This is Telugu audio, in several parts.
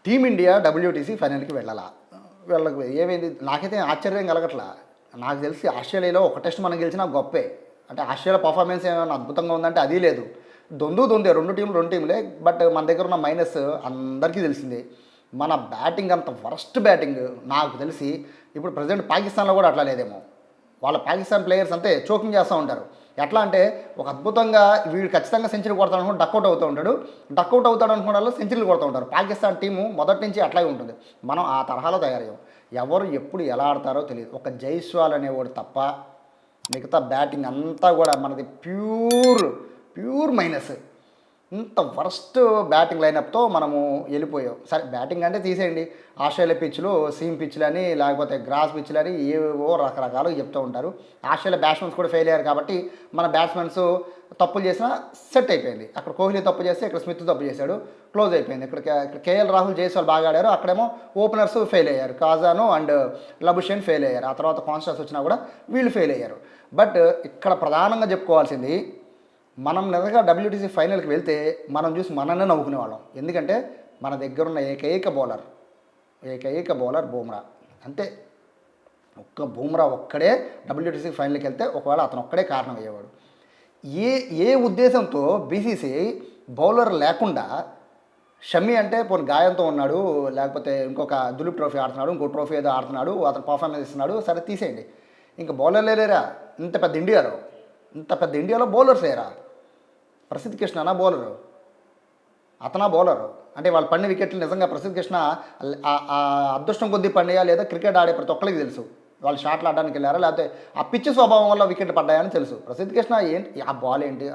టీమిండియా డబ్ల్యూటీసీ ఫైనల్కి వెళ్ళాలా, వీళ్ళకి ఏమైంది నాకైతే ఆశ్చర్యం కలగట్లా. నాకు తెలిసి ఆస్ట్రేలియాలో ఒక టెస్ట్ మనం గెలిచినా గొప్పే. అంటే ఆస్ట్రేలియా పర్ఫార్మెన్స్ ఏమైనా అద్భుతంగా ఉందంటే అది లేదు. దొందే రెండు టీంలే. బట్ మన దగ్గర ఉన్న మైనస్ అందరికీ తెలిసిందే. మన బ్యాటింగ్ అంత వరస్ట్ బ్యాటింగ్ నాకు తెలిసి ఇప్పుడు ప్రజెంట్ పాకిస్తాన్లో కూడా అట్లా లేదేమో. వాళ్ళ పాకిస్తాన్ ప్లేయర్స్ అంతే చోకింగ్ చేస్తూ ఉంటారు. ఎట్లా అంటే ఒక అద్భుతంగా వీడు ఖచ్చితంగా సెంచరీ కొడతాడు అనుకుంటే డక్అవుట్ అవుతూ ఉంటాడు, డక్అవుట్ అవుతాడు అనుకున్న వాళ్ళు సెంచరీలు కొడుతూ ఉంటారు. పాకిస్తాన్ టీము మొదటి నుంచి అట్లాగే ఉంటుంది. మనం ఆ తరహాలో తయారయ్యాం. ఎవరు ఎప్పుడు ఎలా ఆడతారో తెలియదు. ఒక జైస్వాల్ అనేవాడు తప్ప మిగతా బ్యాటింగ్ అంతా కూడా మనది ప్యూర్ మైనస్. ఇంత వరస్ట్ బ్యాటింగ్ లైనప్తో మనము వెళ్ళిపోయాం. సరే బ్యాటింగ్ అంటే తీసేయండి, ఆస్ట్రేలియా పిచ్లు సీమ్ పిచ్లు అని లేకపోతే గ్రాస్ పిచ్లు అని ఏవో రకరకాలుగా చెప్తూ ఉంటారు. ఆస్ట్రేలియా బ్యాట్స్మెన్స్ కూడా ఫెయిల్ అయ్యారు కాబట్టి మన బ్యాట్స్మెన్స్ తప్పులు చేసినా సెట్ అయిపోయింది. అక్కడ కోహ్లీ తప్పు చేస్తే ఇక్కడ స్మిత్ తప్పు చేశాడు, క్లోజ్ అయిపోయింది. ఇక్కడ కేఎల్ రాహుల్ జైస్వాల్ బాగా ఆడారు, అక్కడేమో ఓపెనర్స్ ఫెయిల్ అయ్యారు, కాజాను అండ్ లబుషేన్ ఫెయిల్ అయ్యారు. ఆ తర్వాత కాన్స్టాన్స్ వచ్చినా కూడా వీళ్ళు ఫెయిల్ అయ్యారు. బట్ ఇక్కడ ప్రధానంగా చెప్పుకోవాల్సింది, మనం నిజంగా డబ్ల్యూటీసీ ఫైనల్కి వెళ్తే మనం చూసి మనన్నే నవ్వుకునేవాళ్ళం. ఎందుకంటే మన దగ్గర ఉన్న ఏకైక బౌలర్ బూమ్రా. అంతే, ఒక్క బూమ్రా ఒక్కడే డబ్ల్యూటీసీ ఫైనల్కి వెళ్తే ఒకవేళ అతను ఒక్కడే కారణం అయ్యేవాడు. ఏ ఉద్దేశంతో బీసీసీఐ బౌలర్ లేకుండా షమి అంటే పోనీ గాయంతో ఉన్నాడు, లేకపోతే ఇంకొక దులీప్ ట్రోఫీ ఆడుతున్నాడు, ఇంకో ట్రోఫీ ఏదో ఆడుతున్నాడు, అతను పర్ఫార్మెన్స్ ఇస్తున్నాడు, సరే తీసేయండి. ఇంకా బౌలర్లే లేరా ఇంత పెద్ద ఇండియాలో బౌలర్స్ లేరా? ప్రసిద్ధ్ కృష్ణనా బౌలరు, అతనా బౌలరు? అంటే వాళ్ళు పడిన వికెట్లు నిజంగా ప్రసిద్ధ్ కృష్ణ అదృష్టం కొద్దీ పడినాయా లేదా క్రికెట్ ఆడే ప్రతి ఒక్కరికి తెలుసు. వాళ్ళు షాట్లు ఆడడానికి వెళ్ళారా లేకపోతే ఆ పిచ్ స్వభావం వల్ల వికెట్లు పడ్డాయని తెలుసు. ప్రసిద్ధ్ కృష్ణ ఏంటి ఆ బాల్ ఏంటి,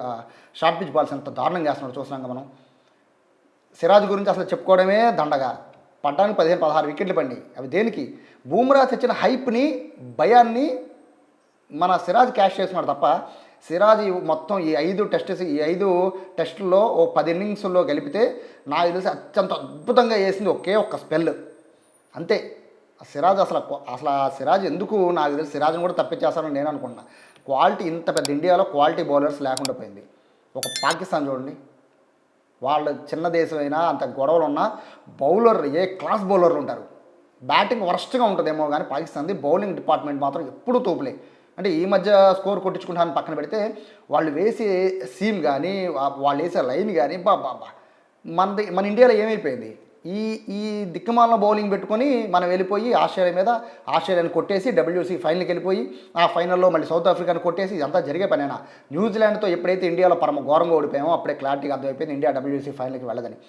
షార్ట్ పిచ్ బాల్స్ ఎంత దారుణంగా వేస్తున్నాడు చూసినాక మనం. సిరాజ్ గురించి అసలు చెప్పుకోవడమే దండగా, పడ్డానికి 15-16 వికెట్లు పడినాయి. అవి దేనికి? బూమ్రా తెచ్చిన హైప్ని భయాన్ని మన సిరాజ్ క్యాష్ చేస్తున్నాడు తప్ప, సిరాజ్ మొత్తం ఈ 5 టెస్టుల్లో ఓ 10 ఇన్నింగ్స్లో గెలిపితే నాకు తెలిసి అత్యంత అద్భుతంగా వేసింది ఒకే ఒక్క స్పెల్ అంతే. సిరాజ్ అసలు సిరాజ్ ఎందుకు నాకు తెలిసి సిరాజ్ని కూడా తప్పించేస్తారని నేను అనుకుంటున్నా. క్వాలిటీ ఇంత పెద్ద ఇండియాలో క్వాలిటీ బౌలర్స్ లేకుండా పోయింది. ఒక పాకిస్తాన్ చూడండి, వాళ్ళు చిన్న దేశమైనా అంత గొడవలు ఉన్నా బౌలర్ ఏ క్లాస్ బౌలర్లు ఉంటారు. బ్యాటింగ్ వరస్ట్గా ఉంటుందేమో కానీ పాకిస్తాన్ది బౌలింగ్ డిపార్ట్మెంట్ మాత్రం ఎప్పుడూ తోపులే. అంటే ఈ మధ్య స్కోర్ కొట్టించుకుంటానని పక్కన పెడితే వాళ్ళు వేసే సీమ్ కానీ వాళ్ళు వేసే లైన్ కానీ బాబా మన ఇండియాలో ఏమైపోయింది, ఈ దిక్కుమాలిన బౌలింగ్ పెట్టుకొని మనం వెళ్ళిపోయి ఆస్ట్రేలియాని కొట్టేసి డబ్ల్యూసీ ఫైనల్కి వెళ్ళిపోయి ఆ ఫైనల్లో మళ్ళీ సౌత్ ఆఫ్రికాని కొట్టేసి ఇదంతా జరిగే పనేనా? న్యూజిలాండ్తో ఎప్పుడైతే ఇండియాలో పరమ ఘోరంగా ఓడిపోయామో అప్పుడే క్లారిటీగా అర్థమైపోయింది ఇండియా డబ్ల్యూసీ ఫైనల్కి వెళ్ళదని.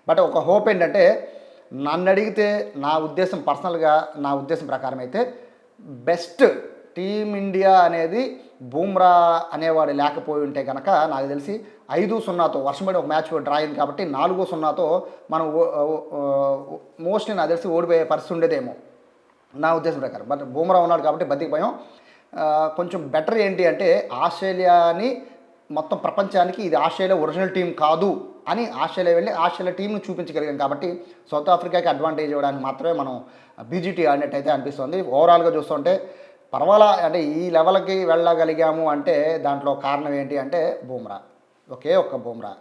బట్ ఒక హోప్ ఏంటంటే, నన్ను అడిగితే నా ఉద్దేశం పర్సనల్గా నా ఉద్దేశం ప్రకారం అయితే బెస్ట్ టీమిండియా అనేది బూమ్రా అనేవాడు లేకపోయి ఉంటే కనుక నాకు తెలిసి 5-0తో వర్షం పడి ఒక మ్యాచ్ డ్రా అయింది కాబట్టి 4-0తో మనం మోస్ట్లీ నాకు తెలిసి ఓడిపోయే పరిస్థితి ఉండేదేమో నా ఉద్దేశం ప్రకారం. బట్ బూమ్రా ఉన్నాడు కాబట్టి బతికిపోయాం. కొంచెం బెటర్ ఏంటి అంటే ఆస్ట్రేలియాని మొత్తం ప్రపంచానికి ఇది ఆస్ట్రేలియా ఒరిజినల్ టీం కాదు అని ఆస్ట్రేలియా వెళ్ళి ఆస్ట్రేలియా టీంను చూపించగలిగాం కాబట్టి సౌత్ ఆఫ్రికాకి అడ్వాంటేజ్ ఇవ్వడానికి మాత్రమే మనం బీజీటీ ఆడినట్టయితే అనిపిస్తుంది. ఓవరాల్గా చూస్తుంటే పర్వాలా, అంటే ఈ లెవెల్కి వెళ్ళగలిగాము అంటే దాంట్లో కారణం ఏంటి అంటే బూమ్రా, ఒకే ఒక్క బూమ్రా.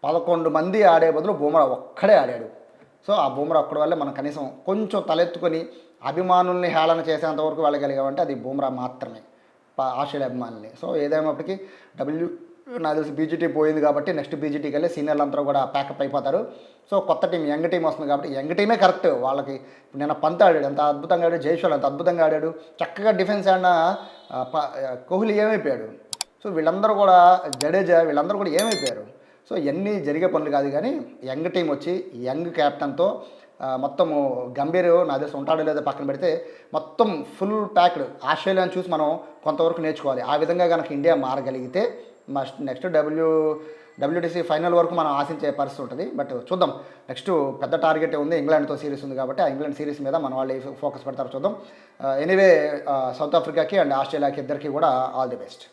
11 మంది ఆడే బదులు బూమ్రా ఒక్కడే ఆడాడు. సో ఆ బూమ్రా ఒక్కడి వల్లే మనం కనీసం కొంచెం తలెత్తుకొని అభిమానుల్ని హేళన చేసేంతవరకు వెళ్ళగలిగామంటే అది బూమ్రా మాత్రమే, ఆస్ట్రేలియా అభిమానుల్ని. సో ఏదైనప్పటికీ నాకు తెలిసి బీజీటీ పోయింది కాబట్టి నెక్స్ట్ బీజీటీకి వెళ్ళి సీనియర్లు అందరూ కూడా ప్యాకప్ అయిపోతారు. సో కొత్త టీం యంగ్ టీం వస్తుంది కాబట్టి యంగ్ టీమే కరెక్ట్ వాళ్ళకి. నిన్న పంత్ ఆడాడు, ఎంత అద్భుతంగా ఆడాడు, జైస్వాల్ ఎంత అద్భుతంగా ఆడాడు, చక్కగా డిఫెన్స్ ఆడిన కోహ్లీ ఏమైపోయాడు. సో వీళ్ళందరూ కూడా జడేజా వీళ్ళందరూ కూడా ఏమైపోయారు. సో ఇవన్నీ జరిగే పనులు కాదు కానీ యంగ్ టీం వచ్చి యంగ్ క్యాప్టెన్తో మొత్తము గంభీర్ నా దేశం ఉంటాడో లేదో పక్కన పెడితే మొత్తం ఫుల్ ప్యాక్డ్ ఆస్ట్రేలియాని చూసి మనం కొంతవరకు నేర్చుకోవాలి. ఆ విధంగా కనుక ఇండియా మారగలిగితే నెక్స్ట్ డబ్ల్యూటీసీ ఫైనల్ వరకు మనం ఆశించే పరిస్థితి ఉంటుంది. బట్ చూద్దాం, నెక్స్ట్ పెద్ద టార్గెట్ ఉంది, ఇంగ్లాండ్తో సిరీస్ ఉంది కాబట్టి ఆ ఇంగ్లాండ్ సిరీస్ మీద మన వాళ్ళు ఫోకస్ పెడతారు చూద్దాం. ఎనీవే సౌత్ ఆఫ్రికాకి అండ్ ఆస్ట్రేలియాకి ఇద్దరికి కూడా ఆల్ ది బెస్ట్.